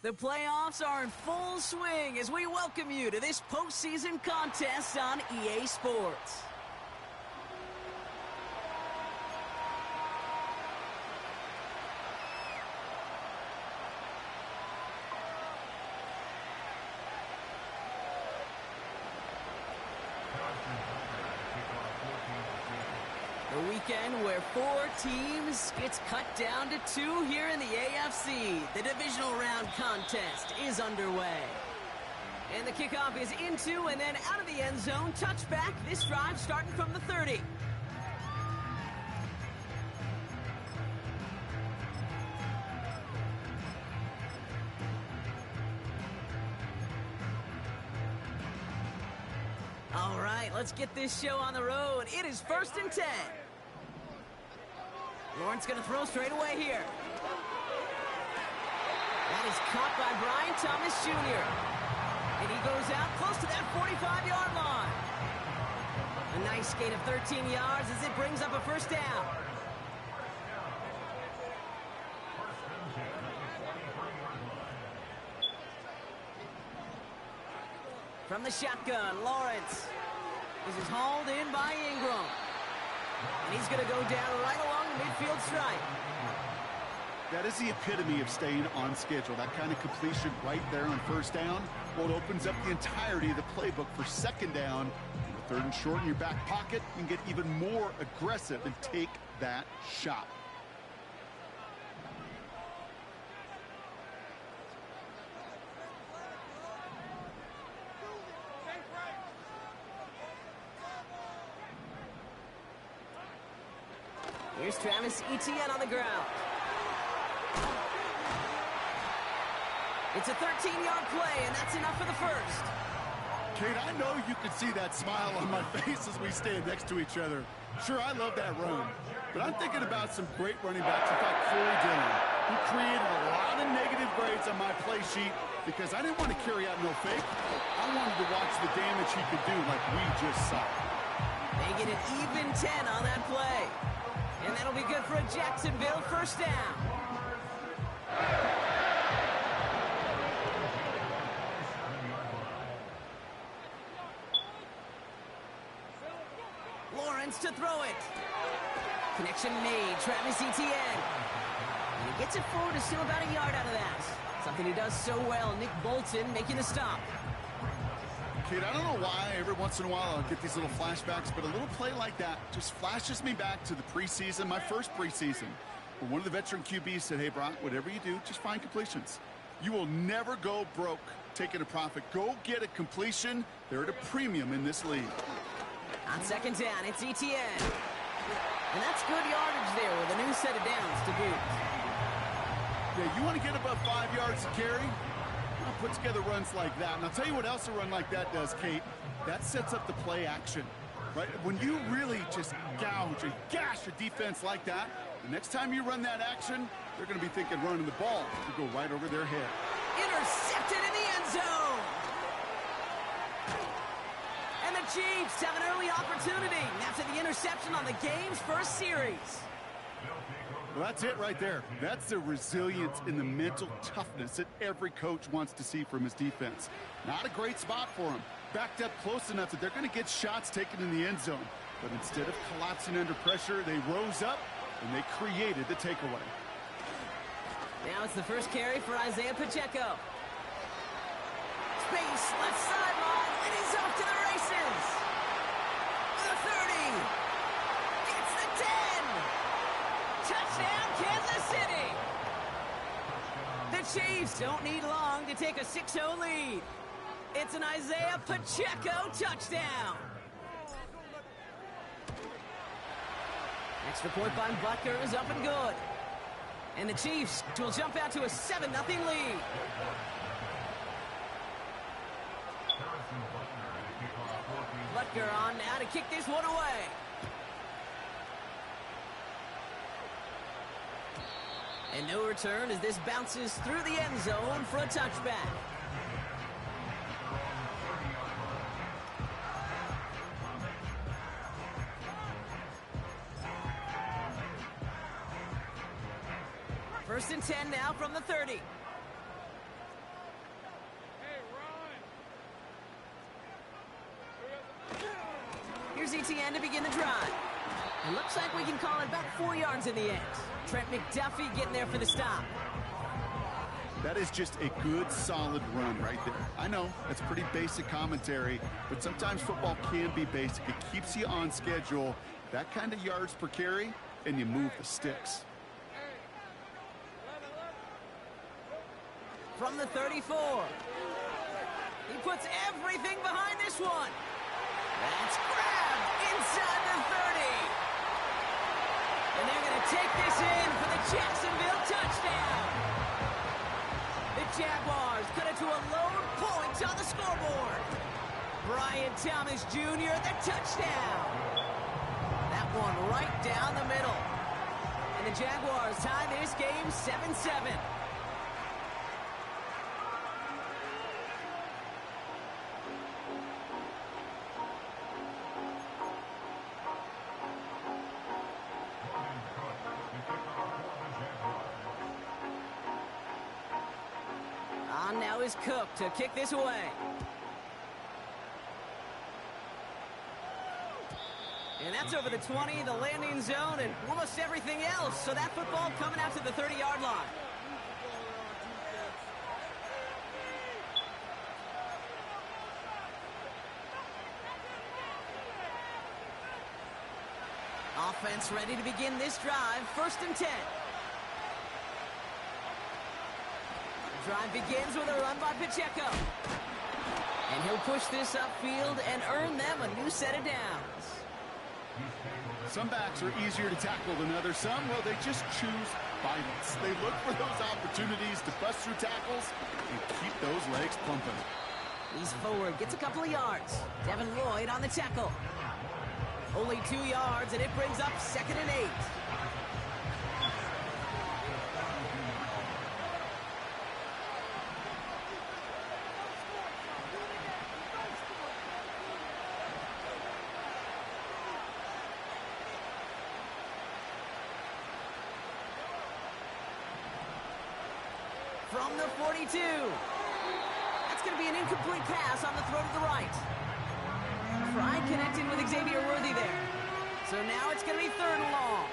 The playoffs are in full swing as we welcome you to this postseason contest on EA Sports. The weekend where 4 teams gets cut down to 2 here in the AFC. The divisional round contest is underway. And the kickoff is into and then out of the end zone. Touchback, this drive starting from the 30. All right, let's get this show on the road. It is 1st and 10. Lawrence going to throw straight away here. That is caught by Brian Thomas Jr. And he goes out close to that 45-yard line. A nice gain of 13 yards as it brings up a first down. From the shotgun, Lawrence. This is hauled in by Ingram. And he's going to go down right along the midfield stripe. That is the epitome of staying on schedule. That kind of completion right there on first down. Well, it opens up the entirety of the playbook for second down. The 3rd and short in your back pocket, you can get even more aggressive and take that shot. Here's Travis Etienne on the ground. It's a 13-yard play, and that's enough for the first. Kate, I know you can see that smile on my face as we stand next to each other. Sure, I love that run, but I'm thinking about some great running backs. In fact, Corey Dillon, who created a lot of negative grades on my play sheet because I didn't want to carry out no fake. I wanted to watch the damage he could do like we just saw. They get an even 10 on that play. And that'll be good for a Jacksonville first down. Lawrence to throw it. Connection made. Travis Etienne. And he gets it forward to steal about a yard out of that. Something he does so well. Nick Bolton making the stop. Kid, I don't know why every once in a while I'll get these little flashbacks, but a little play like that just flashes me back to the preseason, my first preseason, where one of the veteran QBs said, hey, Brock, whatever you do, just find completions. You will never go broke taking a profit. Go get a completion. They're at a premium in this league. On second down, it's Etienne. And that's good yardage there with a new set of downs to boot. Yeah, you want to get above 5 yards to carry? Put together runs like that. And I'll tell you what else a run like that does, Kate. That sets up the play action, right? When you really just gouge and gash a defense like that, the next time you run that action, they're going to be thinking running the ball to go right over their head. Intercepted in the end zone. And the Chiefs have an early opportunity after the interception on the game's first series. Well, that's it right there. That's the resilience and the mental toughness that every coach wants to see from his defense. Not a great spot for him. Backed up close enough that they're going to get shots taken in the end zone. But instead of collapsing under pressure, they rose up and they created the takeaway. Now it's the first carry for Isaiah Pacheco. Space, left sideline, and he's off to the races. The 30. Gets the 10. Touchdown, Kansas City! The Chiefs don't need long to take a 6-0 lead. It's an Isaiah Pacheco touchdown. Extra point by Butker is up and good. And the Chiefs will jump out to a 7-0 lead. Butker on now to kick this one away. And no return as this bounces through the end zone for a touchback. First and 10 now from the 30. Here's ETN to begin the drive. It looks like we can call it about 4 yards in the end. Trent McDuffie getting there for the stop. That is just a good, solid run right there. I know, that's pretty basic commentary, but sometimes football can be basic. It keeps you on schedule, that kind of yards per carry, and you move the sticks. From the 34. He puts everything behind this one. That's grabbed inside the 30. And they're going to take this in for the Jacksonville touchdown. The Jaguars cut it to a lone point on the scoreboard. Brian Thomas Jr. the touchdown. That one right down the middle. And the Jaguars tie this game 7-7. On now is Cook to kick this away. And that's over the 20, the landing zone, and almost everything else. So that football coming out to the 30-yard line. Offense ready to begin this drive. 1st and 10. Drive begins with a run by Pacheco. And he'll push this upfield and earn them a new set of downs. Some backs are easier to tackle than others. Some, well, they just choose violence. They look for those opportunities to bust through tackles and keep those legs pumping. He's forward, gets a couple of yards. Devin Lloyd on the tackle. Only 2 yards, and it brings up 2nd and 8. From the 42. That's going to be an incomplete pass on the throw to the right. Fry connected with Xavier Worthy there. So now it's going to be 3rd and long.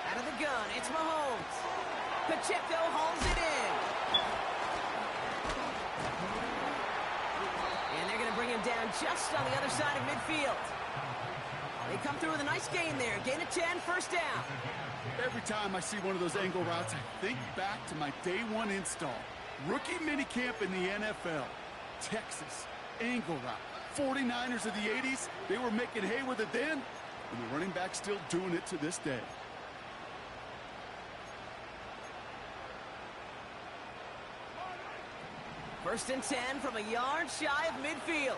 Out of the gun, it's Mahomes. Pacheco hauls it in. And they're going to bring him down just on the other side of midfield. They come through with a nice gain there. Gain of 10, 1st down. Every time I see one of those angle routes, I think back to my day 1 install. Rookie minicamp in the NFL. Texas, angle route. 49ers of the 80s, they were making hay with it then, and the running back's still doing it to this day. First and 10 from a yard shy of midfield.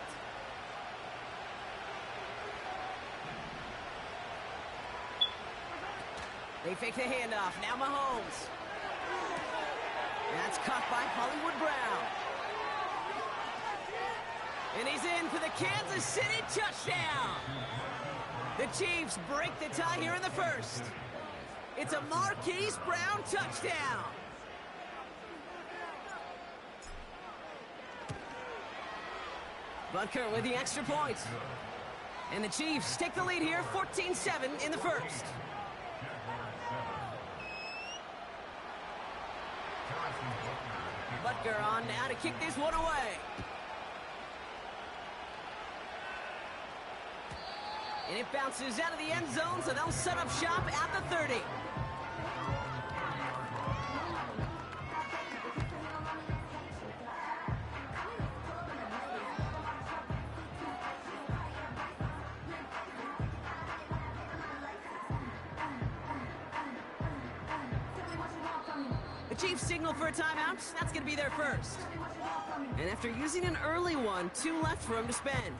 They fake the handoff. Now Mahomes. That's caught by Hollywood Brown. And he's in for the Kansas City touchdown. The Chiefs break the tie here in the 1st. It's a Marquise Brown touchdown. Butker with the extra point. And the Chiefs take the lead here, 14-7 in the 1st. Butker on now to kick this one away. And it bounces out of the end zone, so they'll set up shop at the 30. Chiefs signal for a timeout. That's going to be their 1st. And after using an early one, 2 left for him to spend.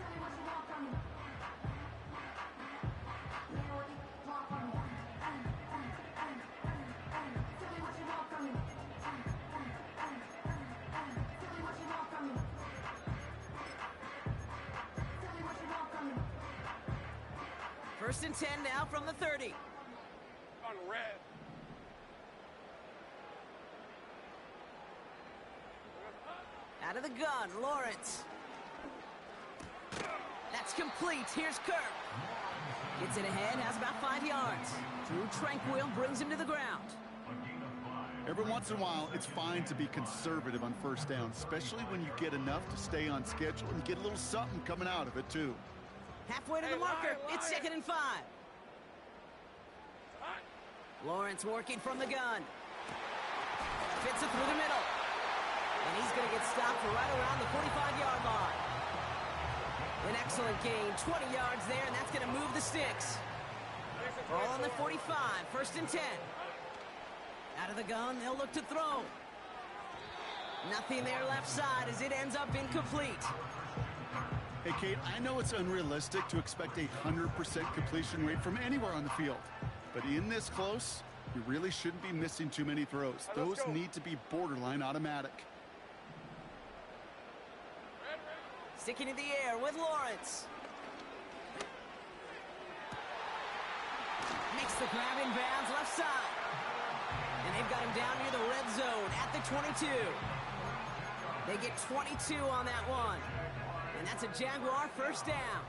First and 10 now from the 30. On red. Out of the gun, Lawrence. That's complete. Here's Kirk. Gets it ahead, has about 5 yards. Drew Tranquill brings him to the ground. Every once in a while, it's fine to be conservative on first down, especially when you get enough to stay on schedule and get a little something coming out of it, too. Halfway to the marker. It's 2nd and 5. Lawrence working from the gun. Fits it through the middle. And he's going to get stopped right around the 45-yard line. An excellent gain, 20 yards there, and that's going to move the sticks. Ball on the 45, 1st and 10. Out of the gun, they'll look to throw. Nothing there left side as it ends up incomplete. Hey, Kate, I know it's unrealistic to expect a 100% completion rate from anywhere on the field. But in this close, you really shouldn't be missing too many throws. Those need to be borderline automatic. Sticking in the air with Lawrence. Makes the grab in bounds left side. And they've got him down near the red zone at the 22. They get 22 on that one. And that's a Jaguar 1st down.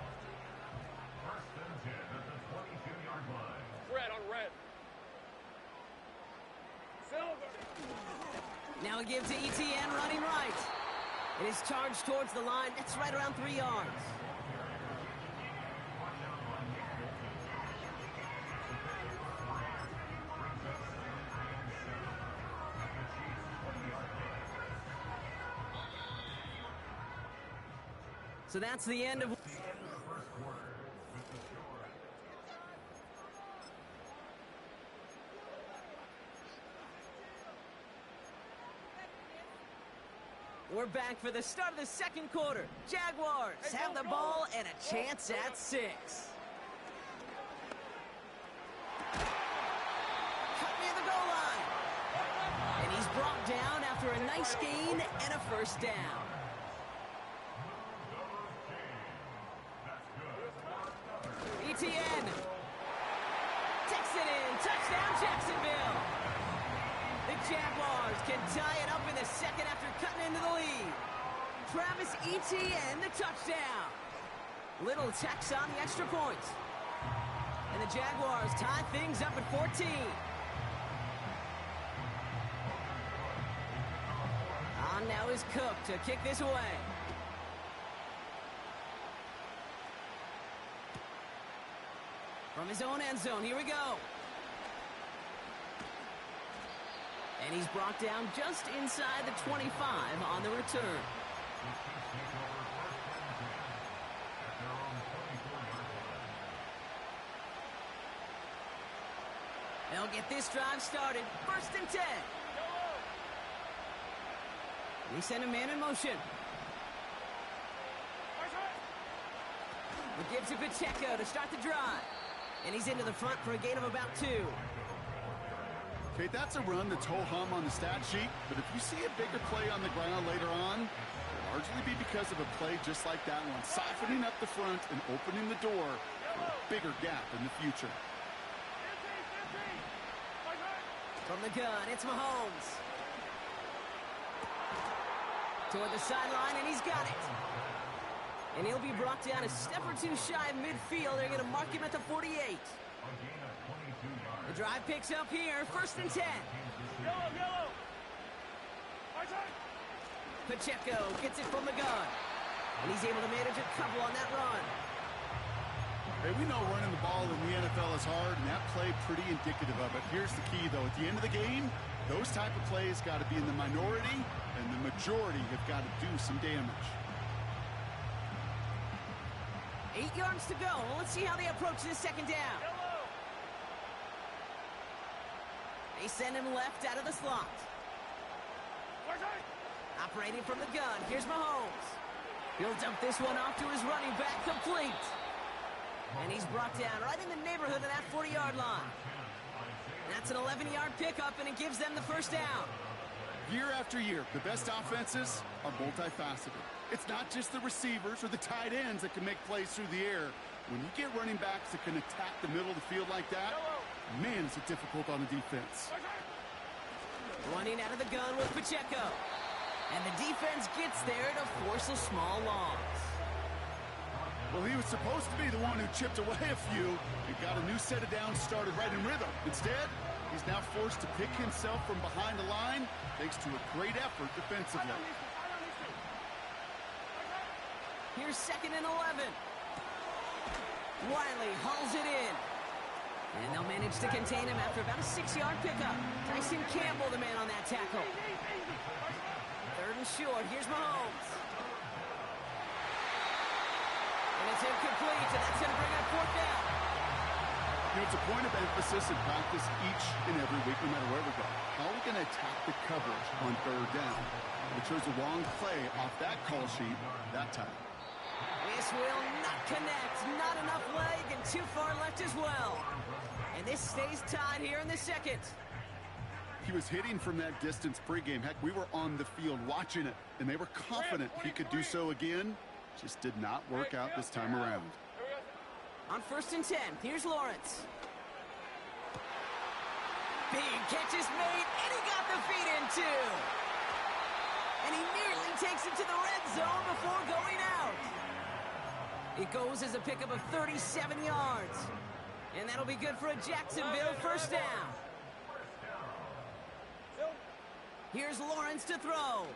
Red on red. Silver. Now a give to ETN running right. It is charged towards the line. That's right around 3 yards. So that's the end of... We're back for the start of the 2nd quarter. Jaguars have the ball and a chance at 6. Cut near the goal line. And he's brought down after a nice gain and a 1st down. ETN takes it in. Touchdown, Jacksonville. The Jaguars can tie it up in the 2nd after cutting into the lead. Travis Etienne, the touchdown. Little tax on the extra point. And the Jaguars tie things up at 14. On now is Cook to kick this away. From his own end zone, here we go. And he's brought down just inside the 25 on the return. They'll get this drive started. 1st and 10. They send a man in motion. He gives it Pacheco to start the drive. And he's into the front for a gain of about 2. Okay, that's a run that's ho-hum on the stat sheet, but if you see a bigger play on the ground later on, it'll largely be because of a play just like that one, softening up the front and opening the door for a bigger gap in the future. From the gun, it's Mahomes. Toward the sideline, and he's got it. And he'll be brought down a step or 2 shy of midfield. They're going to mark him at the 48. The drive picks up here, 1st and 10. Yellow. Pacheco gets it from the gun. And he's able to manage a couple on that run. Hey, we know running the ball in the NFL is hard, and that play pretty indicative of it. Here's the key, though. At the end of the game, those type of plays got to be in the minority, and the majority have got to do some damage. 8 yards to go. Well, let's see how they approach this 2nd down. They send him left out of the slot. Operating from the gun. Here's Mahomes. He'll dump this one off to his running back, complete. And he's brought down right in the neighborhood of that 40-yard line. That's an 11-yard pickup, and it gives them the 1st down. Year after year, the best offenses are multifaceted. It's not just the receivers or the tight ends that can make plays through the air. When you get running backs that can attack the middle of the field like that, man, is it difficult on the defense. Running out of the gun with Pacheco. And the defense gets there to force a small loss. Well, he was supposed to be the one who chipped away a few and got a new set of downs started right in rhythm. Instead, he's now forced to pick himself from behind the line thanks to a great effort defensively. Here's 2nd and 11. Wiley hauls it in. And they'll manage to contain him after about a 6-yard pickup. Tyson Campbell, the man on that tackle. 3rd and short. Here's Mahomes. And it's incomplete, and that's going to bring up 4th down. You know, it's a point of emphasis in practice each and every week, no matter where we go. How are we going to attack the coverage on 3rd down? We chose the wrong play off that call sheet that time. This will not connect. Not enough leg and too far left as well. And this stays tied here in the 2nd. He was hitting from that distance pregame. Heck, we were on the field watching it, and they were confident he could do so again. Just did not work out this time around. On 1st and 10, here's Lawrence. Big catch is made, and he got the feet in too. And he nearly takes it to the red zone before going out. It goes as a pickup of 37 yards. And that'll be good for a Jacksonville 1st down. Here's Lawrence to throw.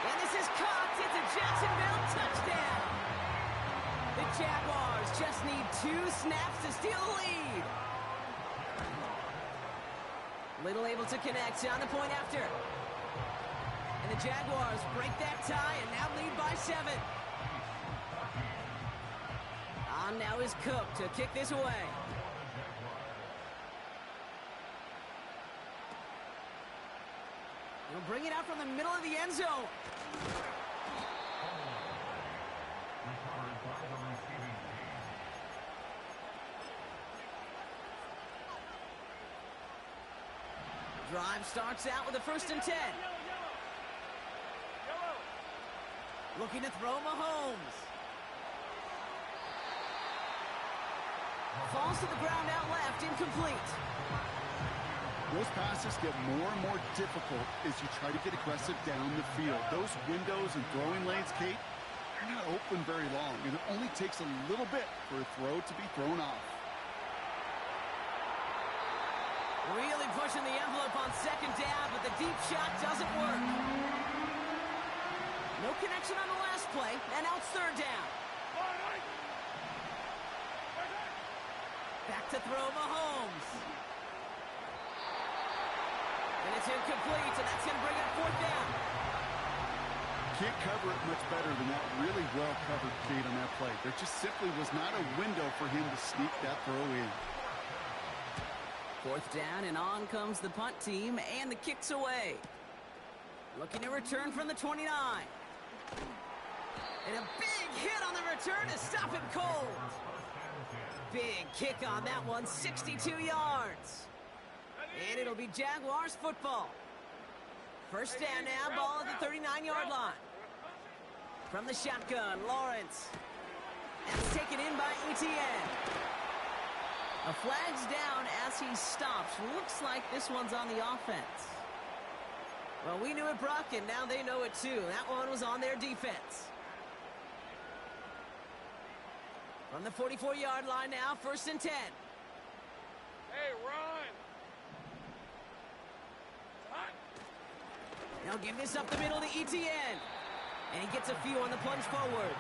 And this is caught. It's a Jacksonville touchdown. The Jaguars just need 2 snaps to steal the lead. Little able to connect on the point after. And the Jaguars break that tie and now lead by 7. On now is Cook to kick this away. He'll bring it out from the middle of the end zone. Drive starts out with a 1st and 10. Looking to throw Mahomes. Falls to the ground out left, incomplete. Those passes get more and more difficult as you try to get aggressive down the field. Those windows and throwing lanes, Kate, they're not open very long, and it only takes a little bit for a throw to be thrown off. Really pushing the envelope on 2nd down, but the deep shot doesn't work. No connection on the last play, and now it's 3rd down. Back to throw Mahomes. And it's incomplete, and that's going to bring up 4th down. Can't cover it much better than that. Really well covered, Kate, on that play. There just simply was not a window for him to sneak that throw in. 4th down, and on comes the punt team, and the kick's away. Looking to return from the 29. And a big hit on the return to stop him cold. Big kick on that one, 62 yards. And it'll be Jaguars football. 1st down now, ball at the 39-yard line. From the shotgun, Lawrence. That's taken in by Etienne. A flag's down as he stops. Looks like this one's on the offense. Well, we knew it, Brock, and now they know it too. That one was on their defense. From the 44-yard line now, 1st and 10. Hey, run! Now give this up the middle to Etienne. And he gets a few on the plunge forward.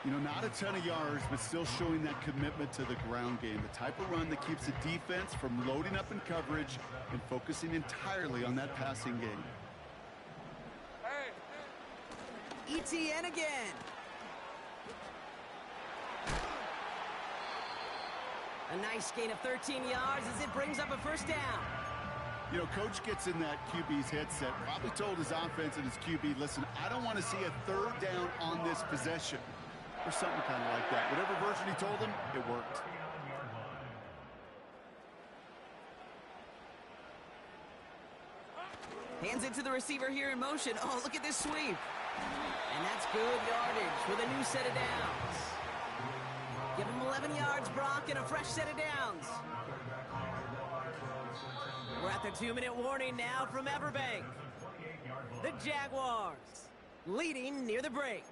You know, not a ton of yards, but still showing that commitment to the ground game. The type of run that keeps the defense from loading up in coverage and focusing entirely on that passing game. Hey! Etienne again. A nice gain of 13 yards as it brings up a 1st down. You know, coach gets in that QB's headset, probably told his offense and his QB, listen, I don't want to see a 3rd down on this possession. Or something kind of like that. Whatever version he told him, it worked. Hands it to the receiver here in motion. Oh, look at this sweep. And that's good yardage with a new set of downs. Give him 11 yards, Brock, and a fresh set of downs. We're at the 2-minute warning now from Everbank. The Jaguars leading near the break.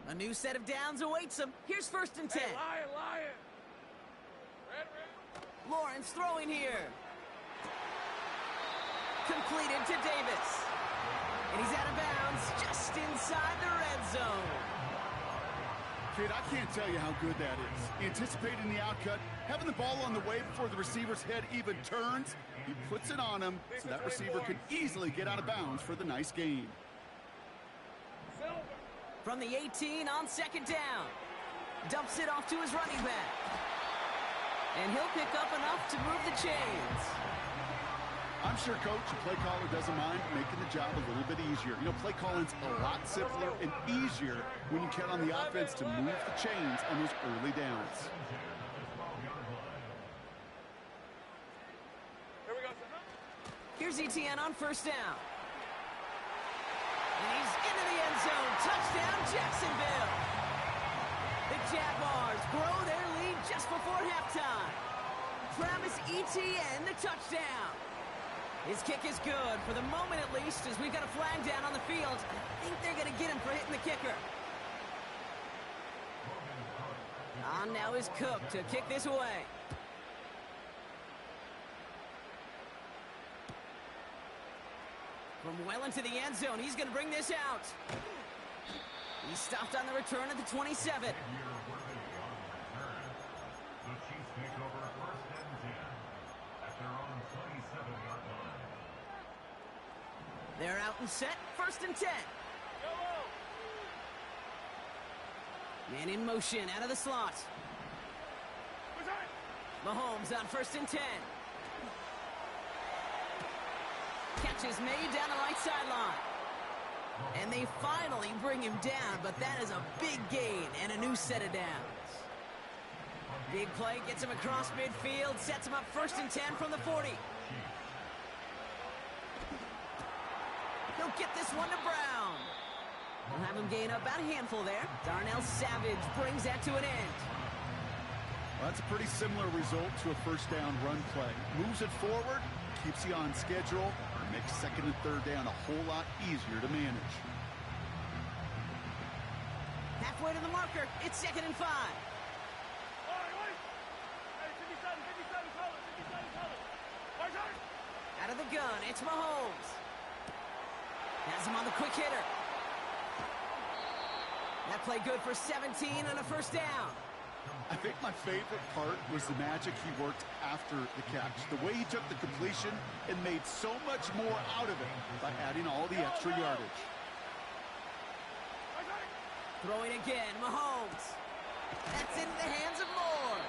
A new set of downs awaits them. Here's 1st and 10. Hey, Lion! Red. Lawrence throwing here. Completed to Davis. And he's out of bounds just inside the red zone. Kid, I can't tell you how good that is. Anticipating the outcut, having the ball on the way before the receiver's head even turns. He puts it on him so that receiver can easily get out of bounds for the nice gain. From the 18 on 2nd down. Dumps it off to his running back. And he'll pick up enough to move the chains. I'm sure Coach, the play caller, doesn't mind making the job a little bit easier. You know, play calling's a lot simpler and easier when you count on the offense to move the chains on those early downs. Here we go. Here's ETN on 1st down. And he's into the end zone. Touchdown, Jacksonville. The Jaguars grow their lead just before halftime. Travis Etienne, the touchdown. His kick is good, for the moment at least, as we've got a flag down on the field. I think they're going to get him for hitting the kicker. On now is Cook to kick this away. From well into the end zone, he's going to bring this out. He stopped on the return at the 27. They're out and set, 1st and 10. Man in motion out of the slot. Mahomes on 1st and 10. Catch is made down the right sideline. And they finally bring him down, but that is a big gain and a new set of downs. Big play gets him across midfield, sets him up 1st and 10 from the 40. He'll get this one to Brown. We'll have him gain up about a handful there. Darnell Savage brings that to an end. Well, that's a pretty similar result to a 1st down run play. Moves it forward, keeps you on schedule, makes 2nd and 3rd down a whole lot easier to manage. Halfway to the marker, it's 2nd and 5. Out of the gun, it's Mahomes. Has him on the quick hitter. That play good for 17 and a 1st down. I think my favorite part was the magic he worked after the catch. The way he took the completion and made so much more out of it by adding all the extra yardage. Throwing again, Mahomes. That's in the hands of Moore.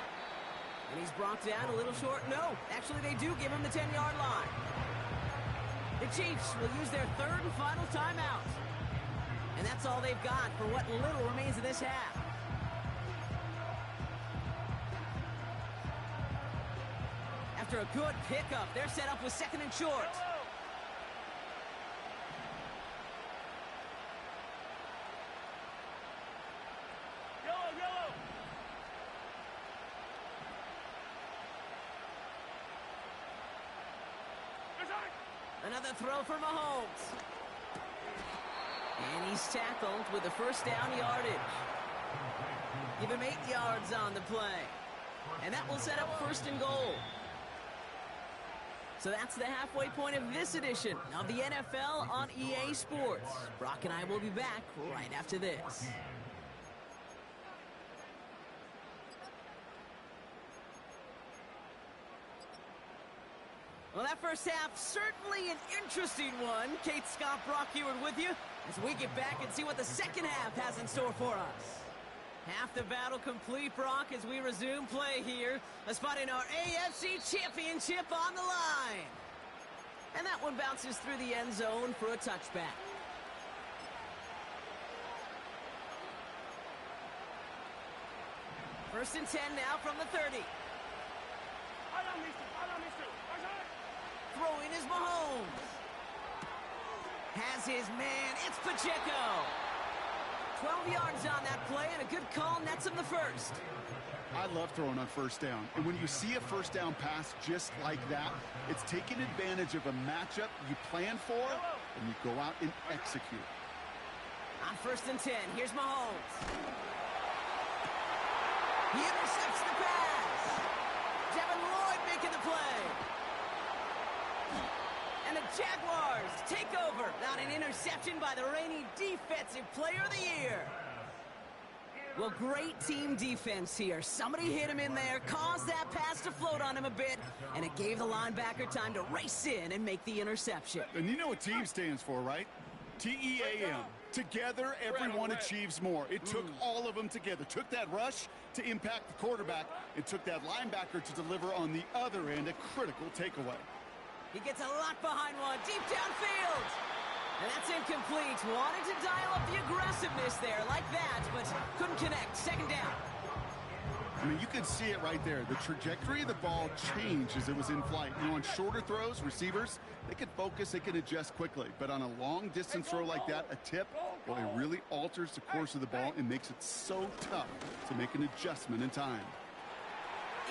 And he's brought down a little short. No, actually they do give him the 10-yard line. The Chiefs will use their 3rd and final timeout. And that's all they've got for what little remains of this half. After a good pickup, they're set up with 2nd and short. Yellow. Another throw for Mahomes. And he's tackled with the 1st down yardage. Give him 8 yards on the play. And that will set up 1st and goal. So that's the halfway point of this edition of the NFL on EA Sports. Brock and I will be back right after this. Well, that first half, certainly an interesting one. Kate Scott, Brock Heward with you as we get back and see what the second half has in store for us. Half the battle complete, Brock, as we resume play here. A spot in our AFC Championship on the line. And that one bounces through the end zone for a touchback. First and 10 now from the 30. Throwing is Mahomes. Has his man, it's Pacheco. 12 yards on that play, and a good call nets him the first. I love throwing on first down. And when you see a first down pass just like that, it's taking advantage of a matchup you plan for, and you go out and execute. On 1st and 10, here's Mahomes. He intercepts the pass. Devin Lloyd making the play. And the Jaguars take over. Not an interception by the reigning Defensive Player of the Year. Well, great team defense here. Somebody hit him in there, caused that pass to float on him a bit, and it gave the linebacker time to race in and make the interception. And you know what team stands for, right? T-E-A-M. Together, everyone achieves more. It took all of them together. Took that rush to impact the quarterback. It took that linebacker to deliver on the other end, a critical takeaway. He gets a lot behind one, deep downfield. And that's incomplete. Wanted to dial up the aggressiveness there like that, but couldn't connect. 2nd down. I mean, you can see it right there. The trajectory of the ball changed as it was in flight. You know, on shorter throws, receivers, they can focus, they can adjust quickly. But on a long-distance throw like that, a tip, well, it really alters the course of the ball and makes it so tough to make an adjustment in time.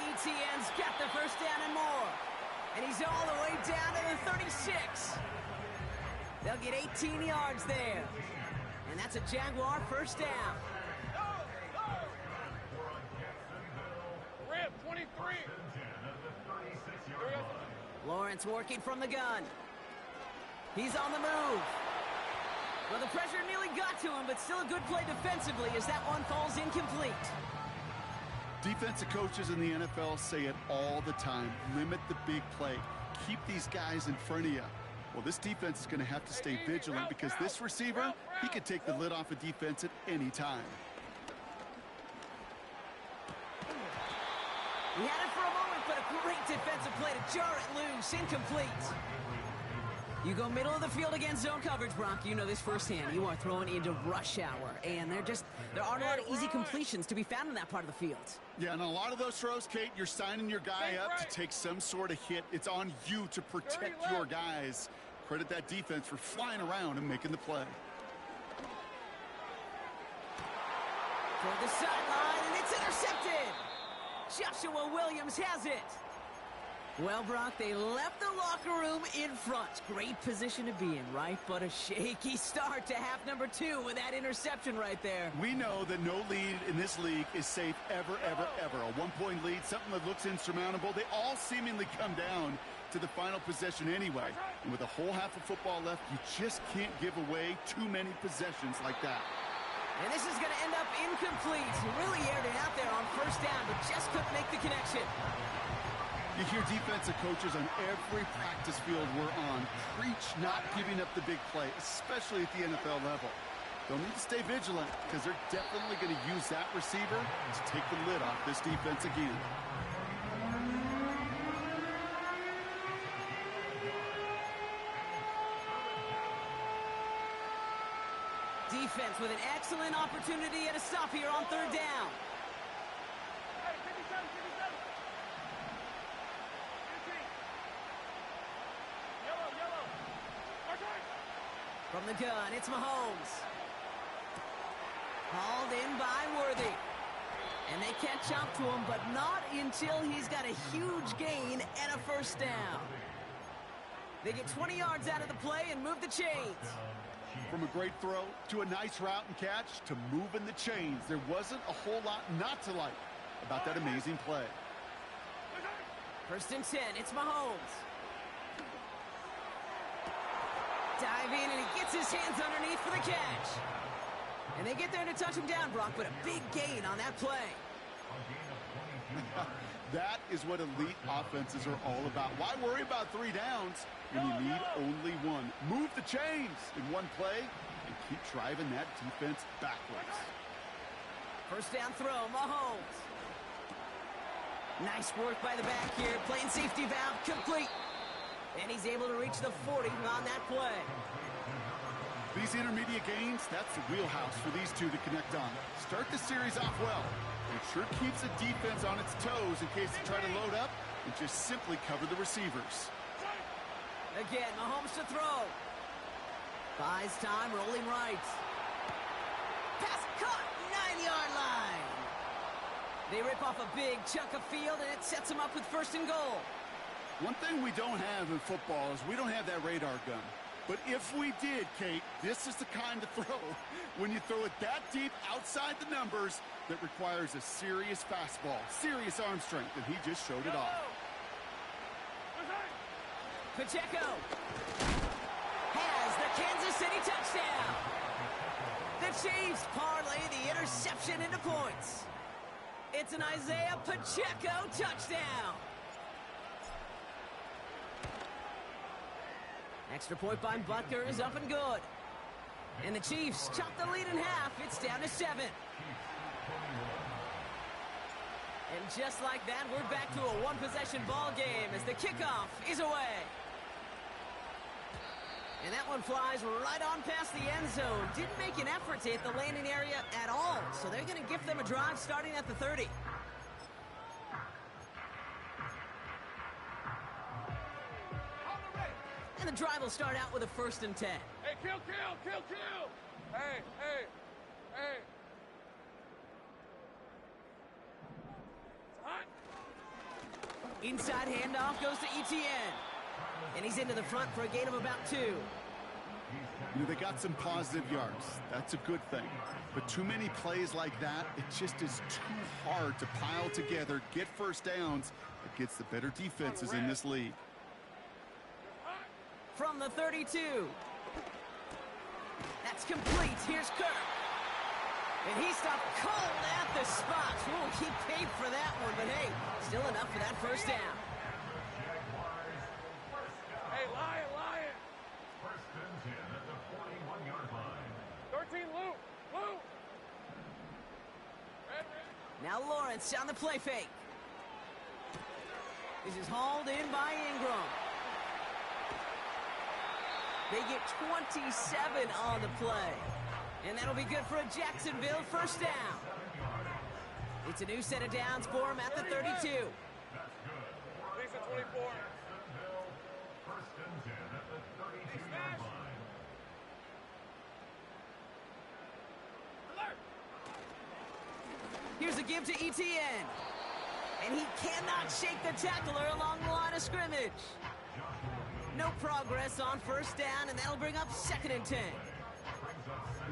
ETN's got the first down and more. And he's all the way down to the 36. They'll get 18 yards there. And that's a Jaguar first down. Rip, 23. Lawrence working from the gun. He's on the move. Well, the pressure nearly got to him, but still a good play defensively as that one falls incomplete. Defensive coaches in the NFL say it all the time. Limit the big play. Keep these guys in front of you. Well, this defense is going to have to stay vigilant because this receiver, he could take the lid off a defense at any time. He had it for a moment, but a great defensive play to jar it loose. Incomplete. You go middle of the field against zone coverage, Brock. You know this firsthand. You are throwing into rush hour, and there aren't a lot of easy completions to be found in that part of the field. Yeah, and a lot of those throws, Kate, you're signing your guy up to take some sort of hit. It's on you to protect your guys. Credit that defense for flying around and making the play. Toward the sideline, and it's intercepted. Joshua Williams has it. Well, Brock, they left the locker room in front. Great position to be in, right? But a shaky start to half number 2 with that interception right there. We know that no lead in this league is safe ever, ever, ever. A one-point lead, something that looks insurmountable. They all seemingly come down to the final possession anyway. And with a whole half of football left, you just can't give away too many possessions like that. And this is going to end up incomplete. He really aired it out there on first down, but just couldn't make the connection. You hear defensive coaches on every practice field we're on preach not giving up the big play, especially at the NFL level. They'll need to stay vigilant because they're definitely going to use that receiver to take the lid off this defense again. Defense with an excellent opportunity at a stop here on 3rd down. Hey, 57, 57. Yellow. From the gun, it's Mahomes. Hauled in by Worthy. And they catch up to him, but not until he's got a huge gain and a first down. They get 20 yards out of the play and move the chains. From a great throw to a nice route and catch to moving the chains, there wasn't a whole lot not to like about that amazing play. 1st and 10, it's Mahomes. Dive in, and he gets his hands underneath for the catch. And they get there to touch him down, Brock, but a big gain on that play. That is what elite offenses are all about. Why worry about 3 downs when you need only 1? Move the chains in one play and keep driving that defense backwards. First down throw, Mahomes. Nice work by the back here, playing safety valve complete. And he's able to reach the 40 on that play. These intermediate gains, that's the wheelhouse for these two to connect on. Start the series off well. It sure keeps the defense on its toes in case they try to load up and just simply cover the receivers. Again, Mahomes to throw. Buys time, rolling right. Pass They rip off a big chunk of field, and it sets them up with 1st and goal. One thing we don't have in football is we don't have that radar gun. But if we did, Kate, this is the kind of throw, when you throw it that deep outside the numbers, that requires a serious fastball, serious arm strength, and he just showed it off. Pacheco has the Kansas City touchdown. The Chiefs parlay the interception into points. It's an Isaiah Pacheco touchdown. Extra point by Butker is up and good. And the Chiefs chop the lead in half. It's down to 7. And just like that, we're back to a one-possession ball game as the kickoff is away. And that one flies right on past the end zone. Didn't make an effort to hit the landing area at all. So they're going to gift them a drive starting at the 30. And the drive will start out with a 1st and 10. Hey, kill! Hey! It's hot. Inside handoff goes to Etienne. And he's into the front for a gain of about 2. You know, they got some positive yards. That's a good thing. But too many plays like that, it just is too hard to pile together, get 1st downs against the better defenses in this league. From the 32. That's complete. Here's Kirk. And he stopped cold at the spot. Ooh, he paid for that one, but hey, still enough for that 1st down. Hey, Lion! 1st and 10 at the 41-yard line. 13, Luke! Red. Now Lawrence on the play fake. This is hauled in by Ingram. They get 27 on the play. And that'll be good for a Jacksonville 1st down. It's a new set of downs for him at the 32. Lisa 24. 1st and 10 at the 32-yard line. Alert! Here's a give to Etienne. And he cannot shake the tackler along the line of scrimmage. No progress on 1st down, and that'll bring up 2nd and 10.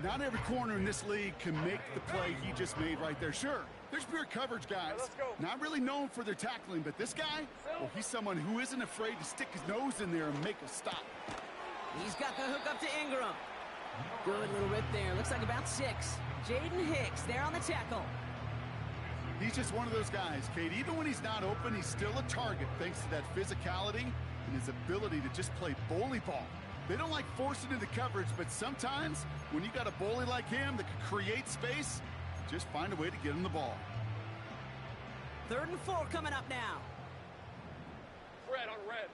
Not every corner in this league can make the play he just made right there. Sure, there's pure coverage guys. Let's go. Not really known for their tackling, but this guy, well, he's someone who isn't afraid to stick his nose in there and make a stop. He's got the hook up to Ingram. Good little rip there. Looks like about 6. Jaden Hicks there on the tackle. He's just one of those guys, Kate. Even when he's not open, he's still a target thanks to that physicality and his ability to just play bully ball. They don't like forcing into coverage, but sometimes when you got a bully like him that can create space, just find a way to get him the ball. 3rd and 4 coming up now. Red on red.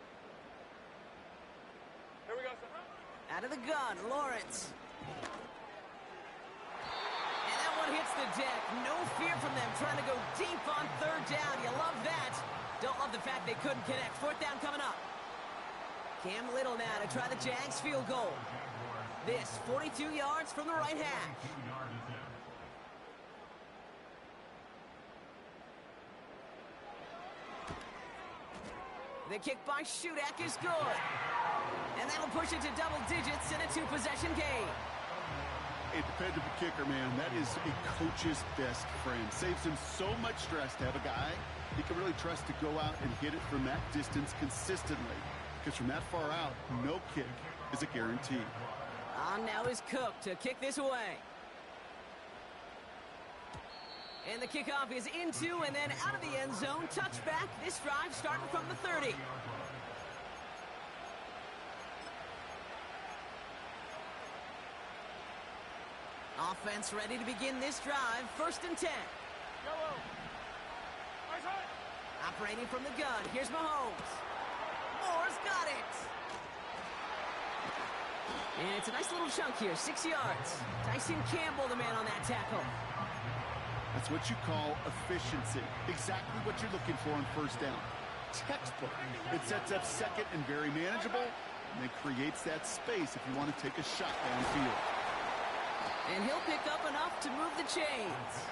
Here we go, son. Out of the gun, Lawrence. And that one hits the deck. No fear from them trying to go deep on 3rd down. You love that. Don't love the fact they couldn't connect. 4th down coming up. Cam Little now to try the Jags field goal. This 42 yards from the right hash. The kick by Shudak is good. And that'll push it to double digits in a 2-possession game. A dependable kicker, man. That is a coach's best friend. Saves him so much stress to have a guy he can really trust to go out and hit it from that distance consistently. Because from that far out, no kick is a guarantee. On now is Cook to kick this away. And the kickoff is into and then out of the end zone. Touchback. This drive starting from the 30. Offense ready to begin this drive. 1st and 10. Yellow. Nice hit. Operating from the gun. Here's Mahomes. Moore's got it. And it's a nice little chunk here. 6 yards. Tyson Campbell, the man on that tackle. That's what you call efficiency. Exactly what you're looking for on 1st down. Textbook. It sets up 2nd and very manageable, and it creates that space if you want to take a shot downfield. And he'll pick up enough to move the chains.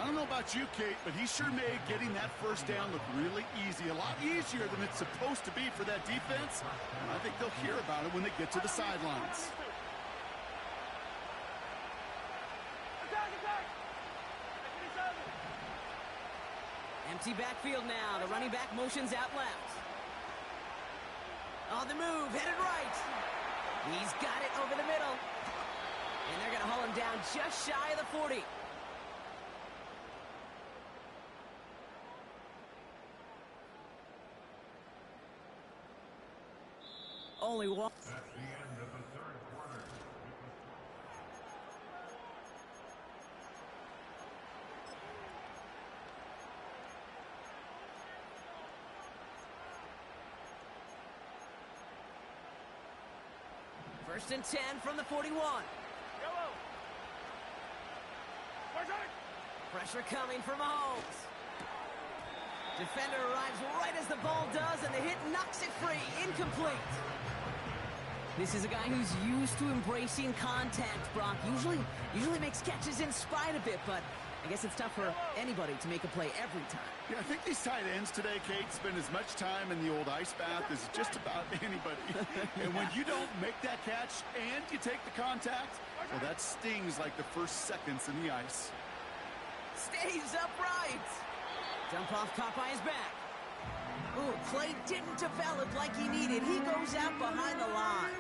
I don't know about you, Kate, but he sure made getting that first down look really easy. A lot easier than it's supposed to be for that defense. And I think they'll hear about it when they get to the sidelines. Empty backfield now. The running back motions out left. On the move, headed right. He's got it over the middle. And they're going to haul him down just shy of the 40. Only one. At the end of the third quarter. First and 10 from the 41. Yellow. Pressure coming from Mahomes. Defender arrives right as the ball does, and the hit knocks it free. Incomplete. This is a guy who's used to embracing contact, Brock. Usually makes catches in spite of it, but I guess it's tough for anybody to make a play every time. Yeah, I think these tight ends today, Kate, spend as much time in the old ice bath as just about anybody. And when you don't make that catch and you take the contact, well, that stings like the first seconds in the ice. Stays upright. Dump off caught by his back. Ooh, play didn't develop like he needed. He goes out behind the line.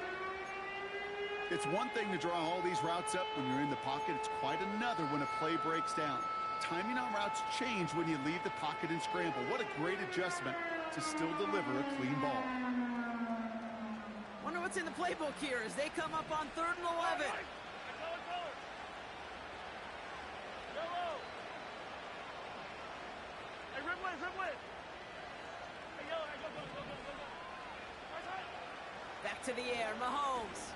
It's one thing to draw all these routes up when you're in the pocket. It's quite another when a play breaks down. Timing on routes change when you leave the pocket and scramble. What a great adjustment to still deliver a clean ball. Wonder what's in the playbook here as they come up on 3rd and 11. Yellow. Hey, Riblet. Hey, yellow. Hey, go. Right side. Back to the air, Mahomes.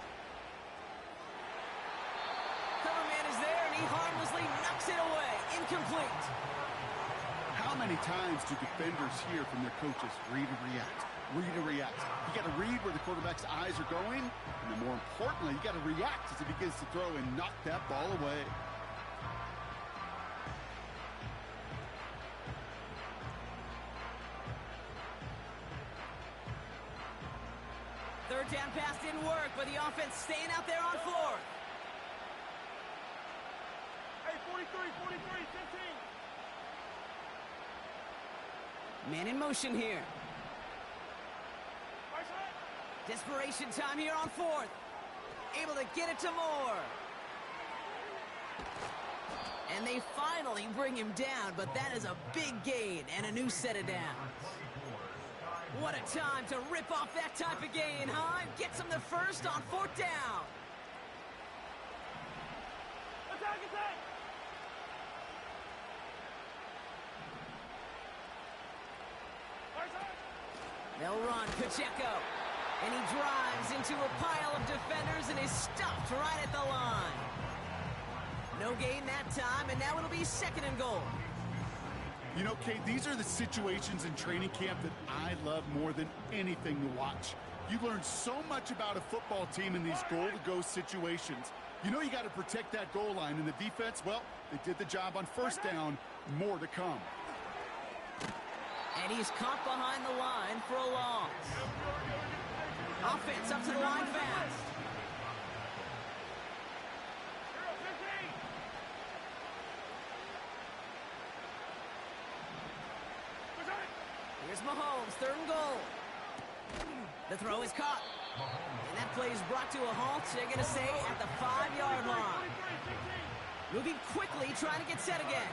Cover man is there, and he harmlessly knocks it away. Incomplete. How many times do defenders hear from their coaches, read and react, read and react? You got to read where the quarterback's eyes are going, and then more importantly, you got to react as he begins to throw and knock that ball away. Third down pass didn't work, but the offense staying out there on 4th. Hey, 43, 15. Man in motion here. Right side. Desperation time here on 4th. Able to get it to Moore. And they finally bring him down, but that is a big gain and a new set of downs. What a time to rip off that type of gain, huh? Gets him the first on 4th down. Attack. Right side. They'll run Pacheco. And he drives into a pile of defenders and is stopped right at the line. No gain that time, and now it'll be 2nd and goal. You know, Kate, these are the situations in training camp that I love more than anything to watch. You learn so much about a football team in these goal-to-go situations. You know you got to protect that goal line, and the defense, well, they did the job on 1st down. More to come. And he's caught behind the line for a loss. Offense up to the line fast. Here's Mahomes, 3rd and goal. The throw is caught. And that play is brought to a halt, they're going to say, at the 5-yard line. Moving quickly, trying to get set again.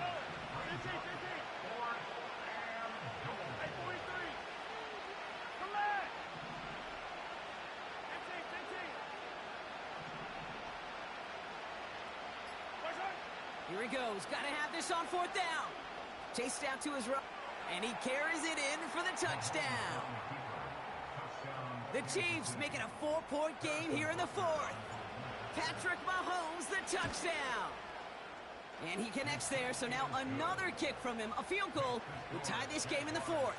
Here he goes. Got to have this on 4th down. Chased out to his right. And he carries it in for the touchdown. The Chiefs making a 4-point game here in the 4th. Patrick Mahomes, the touchdown. And he connects there, so now another kick from him. A field goal will tie this game in the 4th.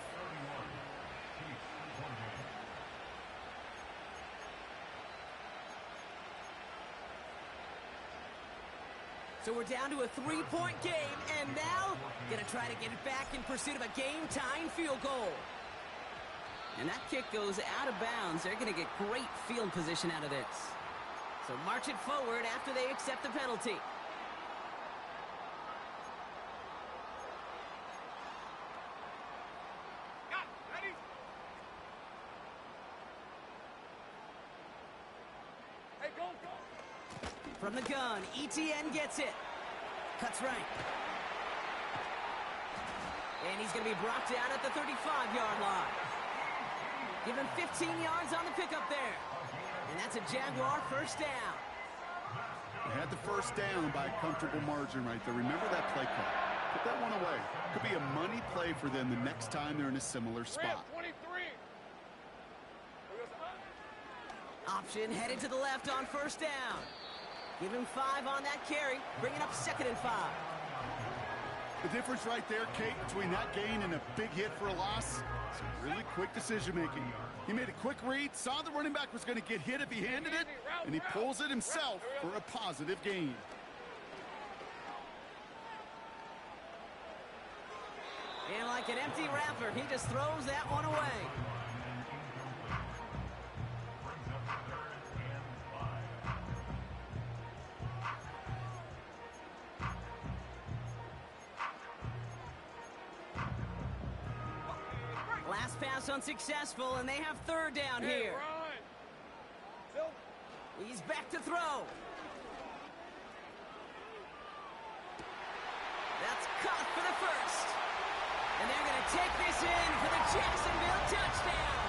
So we're down to a 3-point game, and now gonna try to get it back in pursuit of a game-tying field goal. And that kick goes out of bounds. They're gonna get great field position out of this. So march it forward after they accept the penalty. Ready? Hey, go, go. From the gun, ETN gets it. Cuts right. And he's going to be brought down at the 35-yard line. Give him 15 yards on the pickup there. And that's a Jaguar first down. They had the first down by a comfortable margin right there. Remember that play call. Put that one away. Could be a money play for them the next time they're in a similar spot. 23. Option headed to the left on first down. Give him 5 on that carry. Bring it up 2nd and 5. The difference right there, Kate, between that gain and a big hit for a loss, some really quick decision-making. He made a quick read, saw the running back was going to get hit if he handed it, and he pulls it himself for a positive gain. And like an empty wrapper, he just throws that one away. Last pass unsuccessful, and they have 3rd down here. He's back to throw. That's caught for the first. And they're going to take this in for the Jacksonville touchdown.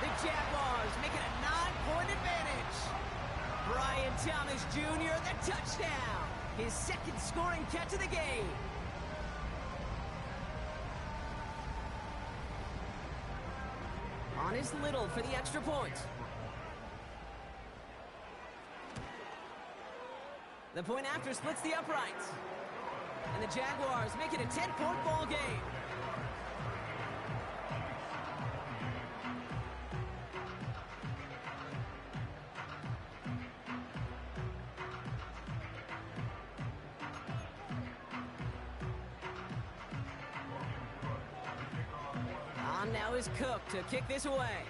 The Jaguars make it a 9-point advantage. Brian Thomas Jr., the touchdown. His 2nd scoring catch of the game. On is Little for the extra point. The point after splits the uprights. And the Jaguars make it a 10-point ball game. On now is Cook to kick this away.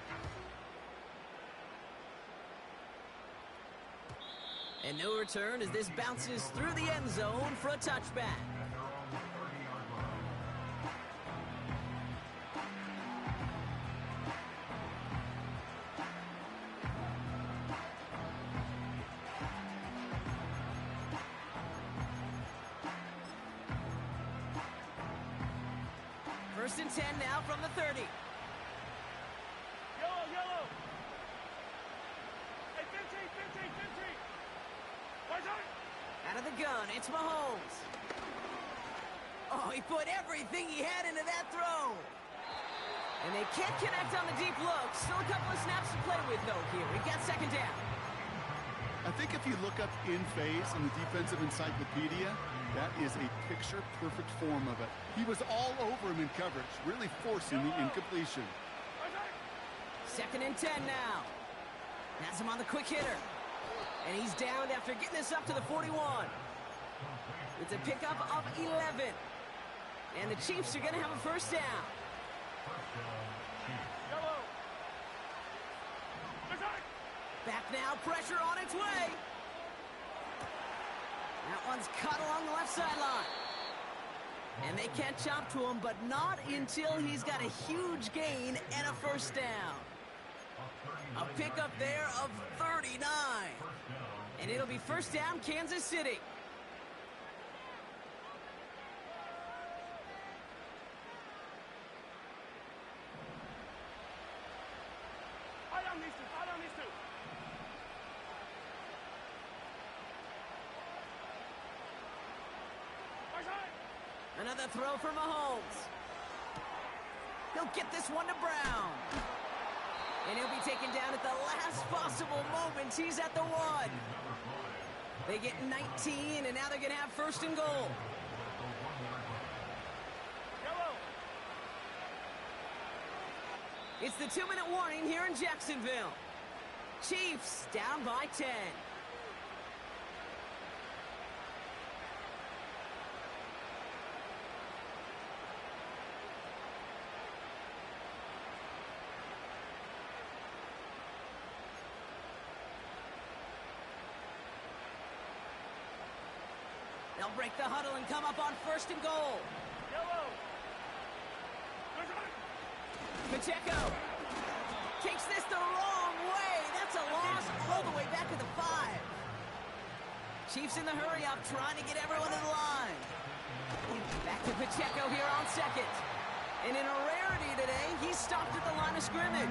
And no return as this bounces through the end zone for a touchback. First and 10 now from the 30. Yellow. Hey, 15. Out of the gun, it's Mahomes. Oh, he put everything he had into that throw. And they can't connect on the deep look. Still a couple of snaps to play with, though, here. We got 2nd down. I think if you look up in phase in the defensive encyclopedia, that is a picture-perfect form of it. He was all over him in coverage, really forcing the incompletion. 2nd and 10 now. Has him on the quick hitter. And he's down after getting this up to the 41. It's a pickup of 11. And the Chiefs are going to have a first down. Back now, pressure on its way. That one's cut along the left sideline. And they can't chop to him, but not until he's got a huge gain and a first down. A pickup there of 39. And it'll be first down, Kansas City. Eye on these two. Another throw for Mahomes. He'll get this one to Brown. And he'll be taken down at the last possible moment. He's at the 1. They get 19, and now they're going to have 1st and goal. It's the 2-minute warning here in Jacksonville. Chiefs down by 10. They'll break the huddle and come up on 1st and goal. Yellow. Pacheco takes this the wrong way. That's a loss all the way back to the 5. Chiefs in the hurry-up, trying to get everyone to the line. Back to Pacheco here on 2nd. And in a rarity today, he's stopped at the line of scrimmage.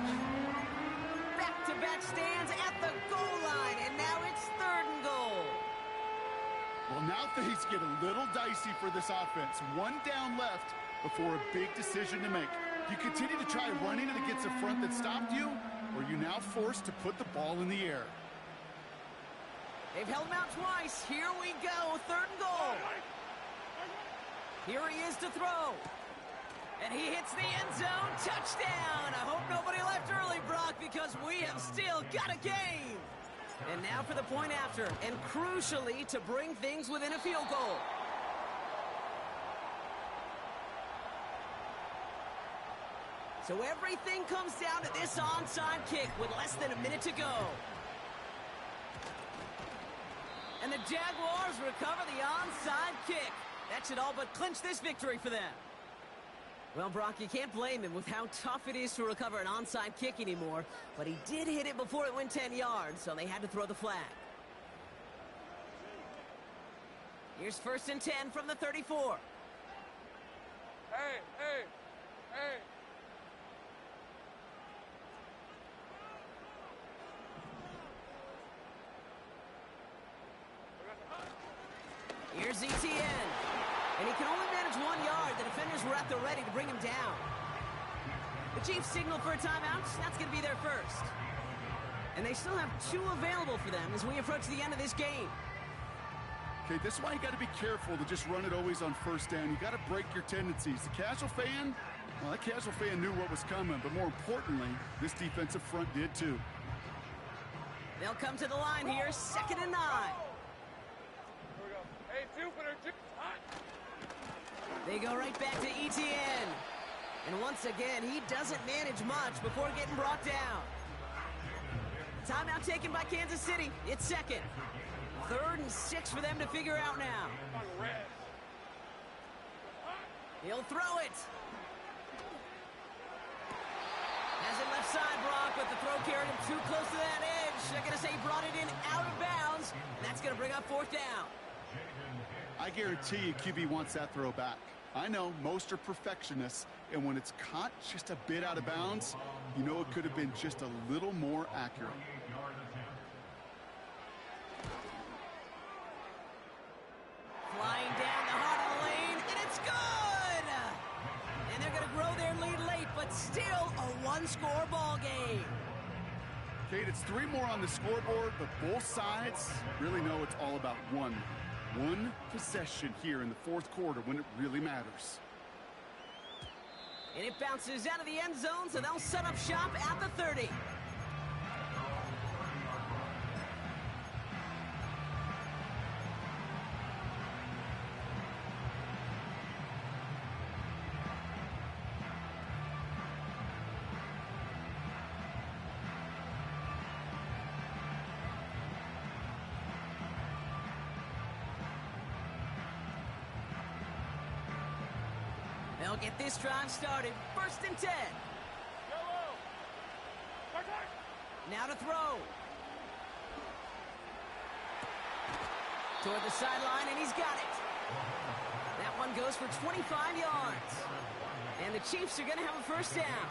Back-to-back stands at the goal line, and now it's 3rd and goal. Well, now things get a little dicey for this offense. 1 down left before a big decision to make. You continue to try running it against a front that stopped you, or are you now forced to put the ball in the air? They've held him out twice. Here we go, 3rd and goal. Here he is to throw. And he hits the end zone. Touchdown! I hope nobody left early, Brock, because we have still got a game. And now for the point after, and crucially to bring things within a field goal. So everything comes down to this onside kick with less than a minute to go. And the Jaguars recover the onside kick. That should all but clinch this victory for them. Well, Brock, you can't blame him with how tough it is to recover an onside kick anymore, but he did hit it before it went 10 yards, so they had to throw the flag. Here's 1st and 10 from the 34. Hey, hey, hey. Here's ETN. And he can only manage 1 yard. The defenders were at the ready to bring him down. The Chiefs signaled for a timeout. That's going to be their first. And they still have 2 available for them as we approach the end of this game. Okay, this is why you got to be careful to just run it always on 1st down. You got to break your tendencies. The casual fan, well, that casual fan knew what was coming, but more importantly, this defensive front did too. They'll come to the line here, 2nd and 9. Here we go. Hey, Jupiter, hot. They go right back to ETN. And once again, he doesn't manage much before getting brought down. Timeout taken by Kansas City. It's 2nd. 3rd and 6 for them to figure out now. He'll throw it. Has it left side, Brock, but the throw carried him too close to that edge. They're going to say he brought it in out of bounds. And that's going to bring up 4th down. I guarantee you QB wants that throw back. I know most are perfectionists, and when it's caught just a bit out of bounds, you know it could have been just a little more accurate. Flying down the heart of the lane, and it's good! And they're going to grow their lead late, but still a 1-score ball game. Kate, it's 3 more on the scoreboard, but both sides really know it's all about one possession here in the 4th quarter when it really matters. And it bounces out of the end zone, so they'll set up shop at the 30. They'll get this drive started. 1st and 10. Yellow. Now to throw. Toward the sideline, and he's got it. That one goes for 25 yards. And the Chiefs are going to have a 1st down.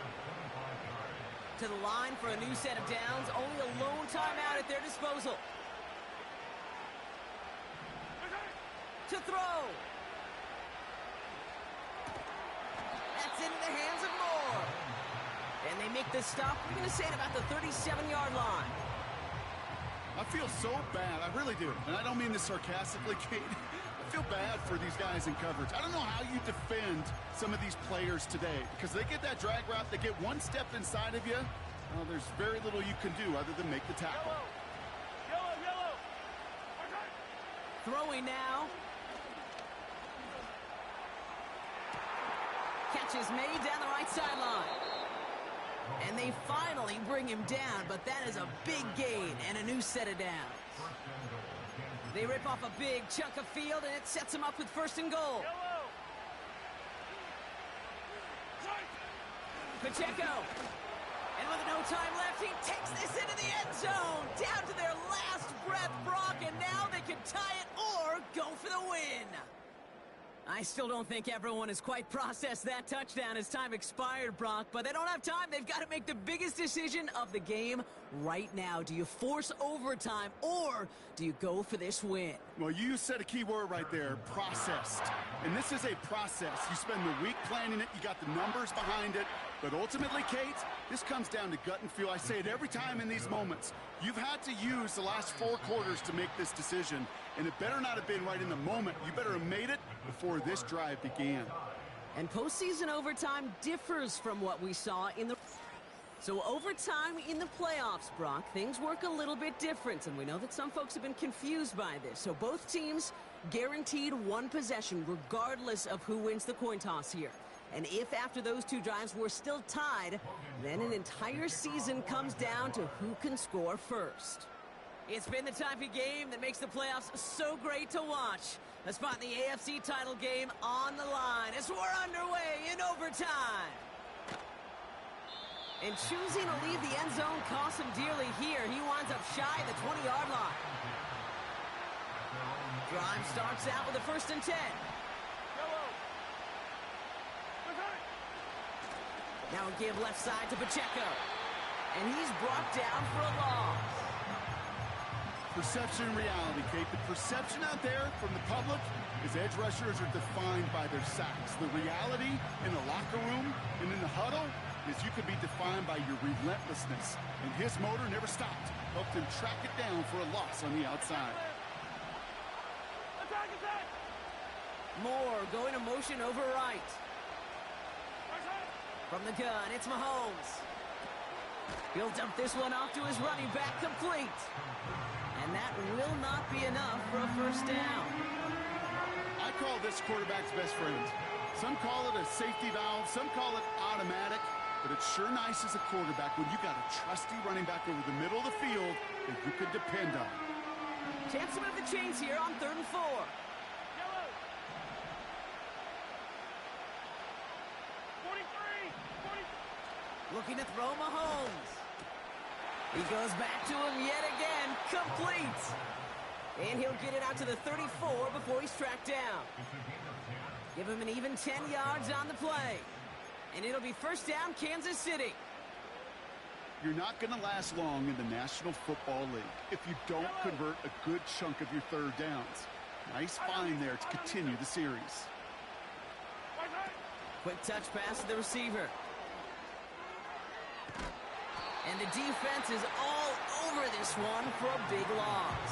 To the line for a new set of downs. Only a lone timeout at their disposal. To throw. That's into the hands of Moore. And they make this stop, we're going to say, at about the 37-yard line. I feel so bad. I really do. And I don't mean this sarcastically, Kate. I feel bad for these guys in coverage. I don't know how you defend some of these players today, because they get that drag route, they get 1 step inside of you. Well, there's very little you can do other than make the tackle. Yellow. Throwing now. Catch is made down the right sideline. And they finally bring him down, but that is a big gain and a new set of downs. They rip off a big chunk of field, and it sets them up with first and goal. Yellow. Pacheco. And with no time left, he takes this into the end zone. Down to their last breath, Brock, and now they can tie it or go for the win. I still don't think everyone has quite processed that touchdown as time expired, Brock, but they don't have time. They've got to make the biggest decision of the game right now. Do you force overtime, or do you go for this win? Well, you said a key word right there, processed. And this is a process. You spend the week planning it, you got the numbers behind it, but ultimately, Kate, this comes down to gut and feel. I say it every time in these moments. You've had to use the last 4 quarters to make this decision, and it better not have been right in the moment. You better have made it before this drive began. And postseason overtime differs from what we saw in the... So overtime in the playoffs, Brock, things work a little bit different, and we know that some folks have been confused by this. So both teams guaranteed 1 possession regardless of who wins the coin toss here. And if after those 2 drives we're still tied, then an entire season comes down to who can score first. It's been the type of game that makes the playoffs so great to watch. A spot in the AFC title game on the line as we're underway in overtime. And choosing to leave the end zone costs him dearly here. He winds up shy of the 20-yard line. Drive starts out with a 1st and 10. Now a give left side to Pacheco. And he's brought down for a loss. Perception and reality, Kate. The perception out there from the public is edge rushers are defined by their sacks. The reality in the locker room and in the huddle is you could be defined by your relentlessness. And his motor never stopped. Helped him track it down for a loss on the outside. Attack, attack! Moore going to motion over right. From the gun, it's Mahomes. He'll dump this one off to his running back, complete. And that will not be enough for a 1st down. I call this quarterback's best friend. Some call it a safety valve, some call it automatic, but it's sure nice as a quarterback when you got a trusty running back over the middle of the field that you could depend on. Chance to move the chains here on 3rd and 4. Yellow. 43. Looking to throw Mahomes. He goes back to him yet again, complete. And he'll get it out to the 34 before he's tracked down. Give him an even 10 yards on the play. And it'll be 1st down, Kansas City. You're not going to last long in the National Football League if you don't convert a good chunk of your 3rd downs. Nice find there to continue the series. Quick touch pass to the receiver. And the defense is all over this one for a big loss.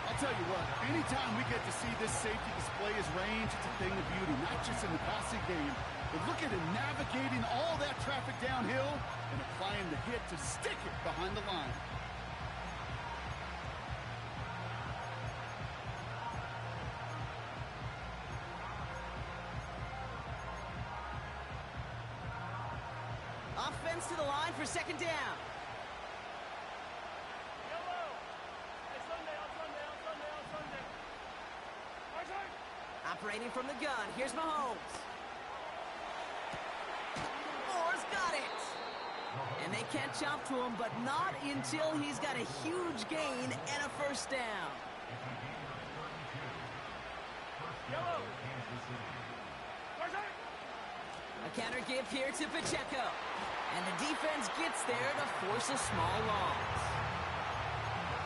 I'll tell you what, anytime we get to see this safety display his range, it's a thing of beauty, not just in the passing game, but look at him navigating all that traffic downhill and applying the hit to stick it behind the line. Offense to the line for 2nd down. Yellow. Hey, Sunday, on Sunday, on Sunday, on Sunday. Operating from the gun, here's Mahomes. Moore's got it. And they catch up to him, but not until he's got a huge gain and a 1st down. Yellow. A counter give here to Pacheco. And the defense gets there to force a small loss.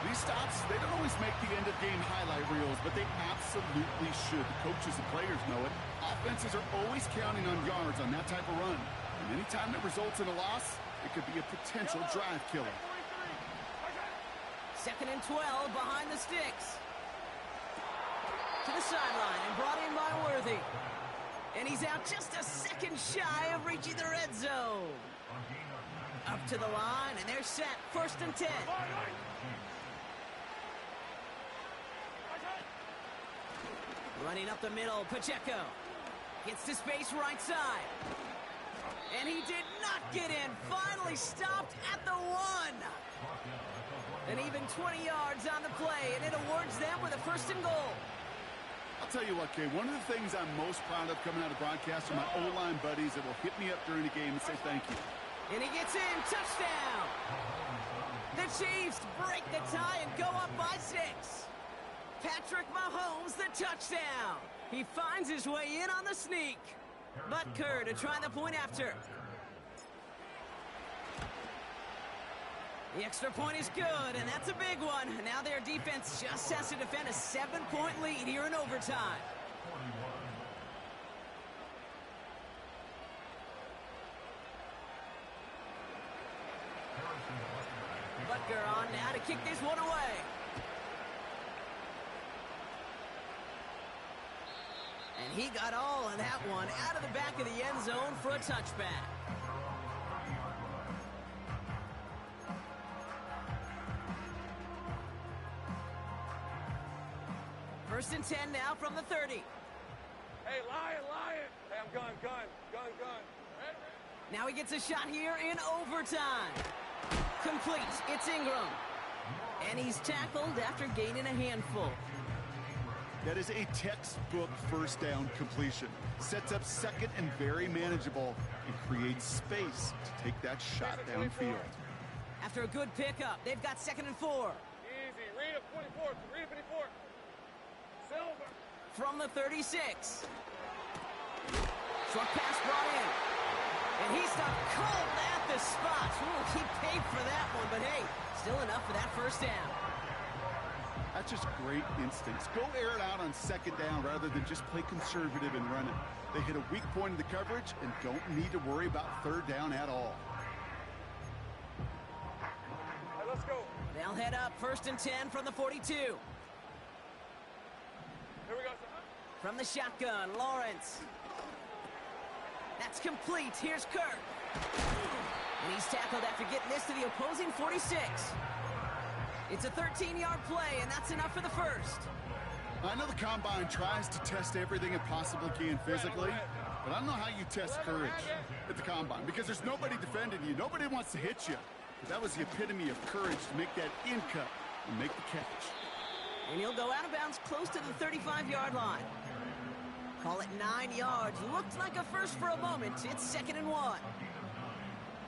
These stops, they don't always make the end-of-game highlight reels, but they absolutely should. The coaches and players know it. Offenses are always counting on yards on that type of run. And anytime it results in a loss, it could be a potential drive killer. 2nd and 12 behind the sticks. To the sideline and brought in by Worthy. And he's out just a second shy of reaching the red zone. Up to the line, and they're set. 1st and 10. Running up the middle, Pacheco. Gets to space right side. And he did not get in. Finally stopped at the 1. An even 20 yards on the play, and it awards them with a 1st and goal. I'll tell you what, Kay, one of the things I'm most proud of coming out of broadcast are my O-line buddies that will hit me up during the game and say thank you. And he gets in. Touchdown. The Chiefs break the tie and go up by 6. Patrick Mahomes, the touchdown. He finds his way in on the sneak. Butker to try the point after. The extra point is good, and that's a big one. Now their defense just has to defend a 7-point lead here in overtime. Butker on now to kick this one away. And he got all of that one out of the back of the end zone for a touchback. First and 10 now from the 30. Hey, Lion! Hey, I'm gun. Now he gets a shot here in overtime. Complete. It's Ingram. And he's tackled after gaining a handful. That is a textbook 1st down completion. Sets up 2nd and very manageable and creates space to take that shot downfield. After a good pickup, they've got 2nd and 4. Easy. Read up 24. Silver. From the 36. Short pass brought in. And he stopped cold at the spot. Ooh, he paid for that one, but hey, still enough for that 1st down. That's just great instincts. Go air it out on 2nd down rather than just play conservative and run it. They hit a weak point in the coverage and don't need to worry about 3rd down at all. Hey, let's go. They'll head up 1st and 10 from the 42. Here we go. From the shotgun, Lawrence. That's complete. Here's Kirk. And he's tackled after getting this to the opposing 46. It's a 13-yard play, and that's enough for the 1st. I know the Combine tries to test everything it possibly can physically, but I don't know how you test courage at the Combine because there's nobody defending you. Nobody wants to hit you. But that was the epitome of courage to make that in cut and make the catch. And he'll go out of bounds close to the 35-yard line. Call it 9 yards. Looked like a first for a moment. It's 2nd and 1.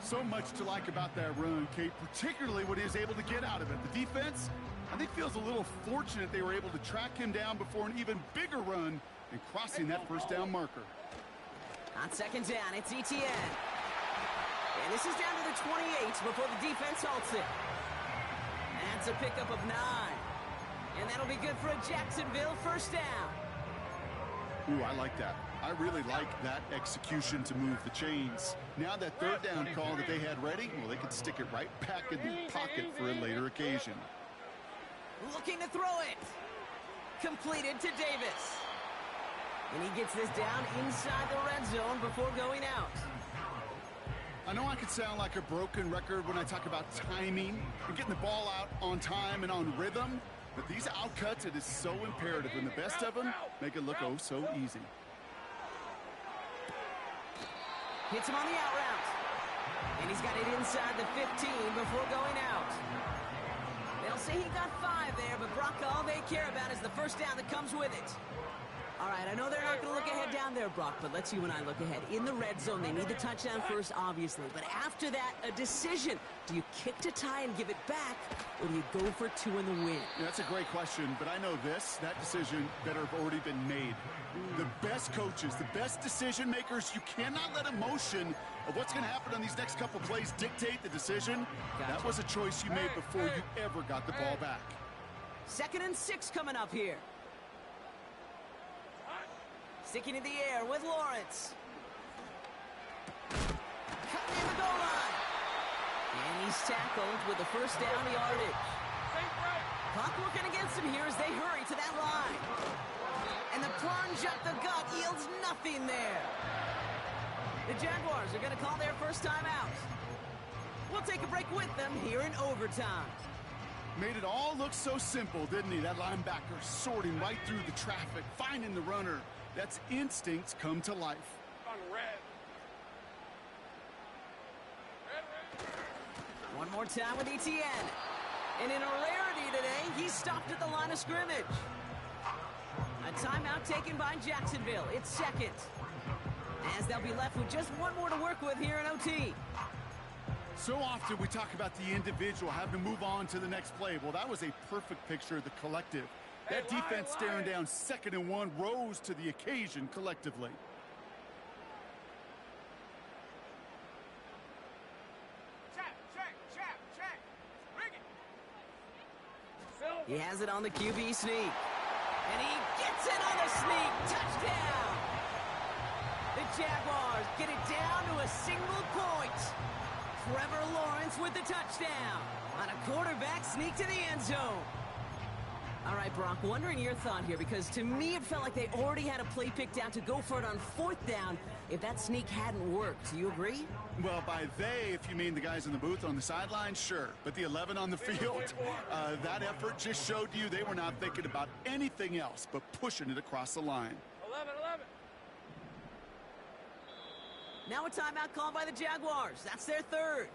So much to like about that run, Kate, particularly what he was able to get out of it. The defense, I think, feels a little fortunate they were able to track him down before an even bigger run and crossing that 1st down marker. On 2nd down, it's Etienne. And this is down to the 28 before the defense halts it. That's a pickup of 9. And that'll be good for a Jacksonville 1st down. Ooh, I like that. I really like that execution to move the chains. Now that 3rd down call that they had ready, well, they could stick it right back in the pocket for a later occasion. Looking to throw it. Completed to Davis. And he gets this down inside the red zone before going out. I know I could sound like a broken record when I talk about timing and getting the ball out on time and on rhythm, but these outcuts, it is so imperative, and the best of them make it look oh so easy. Hits him on the out route. And he's got it inside the 15 before going out. They'll say he got 5 there, but Brock, all they care about is the 1st down that comes with it. All right, I know they're not going to look ahead down there, Brock, but let's you and I look ahead. In the red zone, they need the touchdown first, obviously. But after that, a decision. Do you kick to tie and give it back, or do you go for 2 in the win? Yeah, that's a great question, but I know that decision better have already been made. The best coaches, the best decision makers, you cannot let emotion of what's going to happen on these next couple plays dictate the decision. Gotcha. That was a choice you made before you ever got the ball back. 2nd and 6 coming up here. Sticking in the air with Lawrence. Cutting in the goal line. And he's tackled with the 1st down yardage. Clock working against him here as they hurry to that line. And the plunge up the gut yields nothing there. The Jaguars are going to call their 1st time out. We'll take a break with them here in overtime. Made it all look so simple, didn't he? That linebacker sorting right through the traffic, finding the runner. That's instincts come to life. On red. One more time with Etienne. And in a rarity today, he's stopped at the line of scrimmage. A timeout taken by Jacksonville. It's second. As they'll be left with just one more to work with here in OT. So often we talk about the individual having to move on to the next play. Well, that was a perfect picture of the collective. That defense staring down 2nd and 1 rose to the occasion collectively. He has it on the QB sneak. And he gets it on the sneak. Touchdown! The Jaguars get it down to a single point. Trevor Lawrence with the touchdown on a quarterback sneak to the end zone. All right, Brock, wondering your thought here, because to me it felt like they already had a play picked out to go for it on 4th down if that sneak hadn't worked. Do you agree? Well, by they, if you mean the guys in the booth on the sideline, sure. But the 11 on the field, that effort just showed you they were not thinking about anything else but pushing it across the line. 11. Now a timeout called by the Jaguars. That's their 3rd.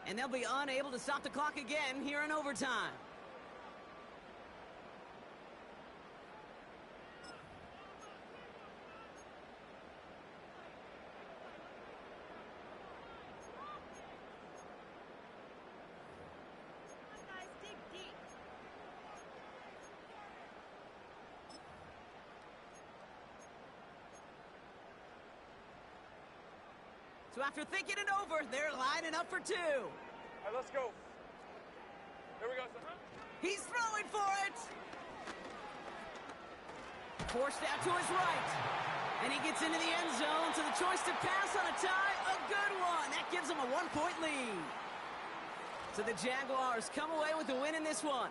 And they'll be unable to stop the clock again here in overtime. So after thinking it over, they're lining up for 2. All right, let's go. Here we go, son. He's throwing for it. Forced out to his right. And he gets into the end zone, so the choice to pass on a tie, a good one. That gives him a 1-point lead. So the Jaguars come away with the win in this one.